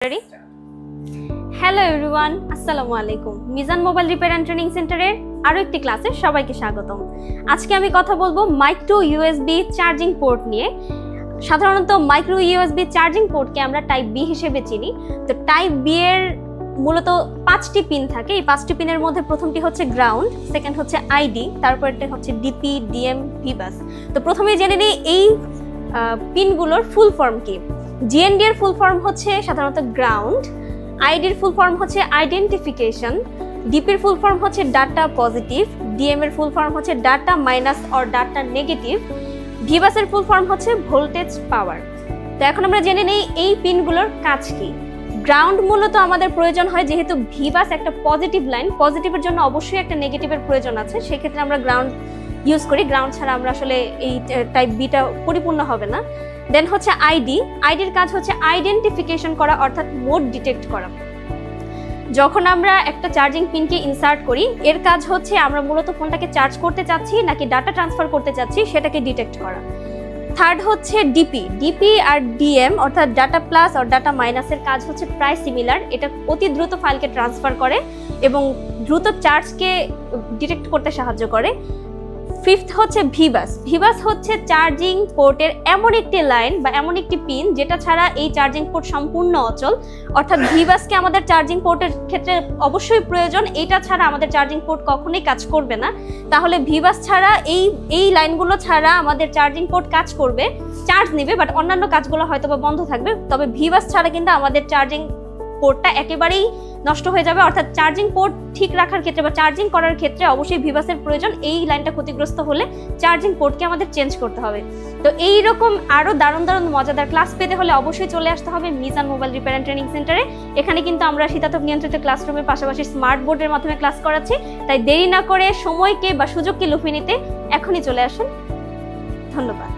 Ready? Hello everyone, আসসালামু আলাইকুম। Mizan mobile repair and training সেন্টারের আরো একটি ক্লাসে সবাইকে স্বাগতম। আজকে আমি কথা বলবো মাইক্রো ইউএসবি চার্জিং পোর্ট নিয়ে। সাধারণত মাইক্রো ইউএসবি চার্জিং পোর্টকে আমরা টাইপ বি হিসেবে চিনি। তো টাইপ বি এর মূলত 5টি পিন থাকে। এই 5টি পিনের মধ্যে প্রথমটি হচ্ছে গ্রাউন্ড, সেকেন্ড হচ্ছে আইডি, তারপরটা হচ্ছে ডিপি, ডিএম, ভিবাস। তো প্রথমে জেনে নিই এই পিনগুলোর ফুল ফর্ম কি। জিএনডি এর ফুল ফর্ম হচ্ছে সাধারণত গ্রাউন্ড, আইডির ফুল ফর্ম হচ্ছে আইডেন্টিফিকেশন, ডিপির ফুল ফর্ম হচ্ছে ডাটা পজিটিভ, ডিএম এর ফুল ফর্ম হচ্ছে data minus or data negative, ভিবাসের ফুল ফর্ম হচ্ছে ভোল্টেজ পাওয়ার। তো এখন আমরা জেনে নেই এই পিনগুলোর কাজ কি। গ্রাউন্ড মূলত আমাদের প্রয়োজন হয় যেহেতু ভিবাস একটা পজিটিভ লাইন, পজিটিভের জন্য অবশ্যই একটা নেগেটিভের প্রয়োজন আছে, সেক্ষেত্রে আমরা গ্রাউন্ড ইউজ করি। গ্রাউন্ড ছাড়া আমরা আসলে এই টাইপ বিটা পরিপূর্ণ হবে না। দেন হচ্ছে আইডি, আইডির কাজ হচ্ছে আইডেন্টিফিকেশন করা অর্থাৎ মোড ডিটেক্ট করা। যখন আমরা একটা চার্জিং পিনকে ইনসার্ট করি এর কাজ হচ্ছে আমরা মূলত ফোনটাকে চার্জ করতে চাচ্ছি নাকি ডাটা ট্রান্সফার করতে চাচ্ছি সেটাকে ডিটেক্ট করা। থার্ড হচ্ছে ডিপি, ডিপি আর ডিএম অর্থাৎ ডাটা প্লাস আর ডাটা মাইনাসের কাজ হচ্ছে প্রায় সিমিলার। এটা অতি দ্রুত ফাইলকে ট্রান্সফার করে এবং দ্রুত চার্জকে ডিটেক্ট করতে সাহায্য করে। ফিফথ হচ্ছে ভিবাস, ভিবাস হচ্ছে চার্জিং পোর্টের এমন একটি লাইন বা এমন একটি পিন যেটা ছাড়া এই চার্জিং পোর্ট সম্পূর্ণ অচল, অর্থাৎ ভিবাসকে আমাদের চার্জিং পোর্টের ক্ষেত্রে অবশ্যই প্রয়োজন, এটা ছাড়া আমাদের চার্জিং পোর্ট কখনোই কাজ করবে না। তাহলে ভিবাস ছাড়া এই লাইনগুলো ছাড়া আমাদের চার্জিং পোর্ট কাজ করবে, চার্জ নেবে, বাট অন্যান্য কাজগুলো হয়তো বা বন্ধ থাকবে। তবে ভিবাস ছাড়া কিন্তু আমাদের চার্জিং পোর্টটা একেবারেই নষ্ট হয়ে যাবে, অর্থাৎ চার্জিং পোর্ট ঠিক রাখার ক্ষেত্রে বা চার্জিং করার ক্ষেত্রে অবশ্যই ভিবাসের প্রয়োজন। এই লাইনটা ক্ষতিগ্রস্ত হলে চার্জিং পোর্টকে আমাদের চেঞ্জ করতে হবে। তো এই রকম আরো দারুণ দারুণ মজাদার ক্লাস পেতে হলে অবশ্যই চলে আসতে হবে Mizan mobile repair and training সেন্টারে। এখানে কিন্তু আমরা শীতাতপ নিয়ন্ত্রিত ক্লাসরুমের পাশাপাশি স্মার্ট বোর্ডের মাধ্যমে ক্লাস করাচ্ছি। তাই দেরি না করে সময়কে বা সুযোগকে লুফে নিতে এখনই চলে আসুন। ধন্যবাদ।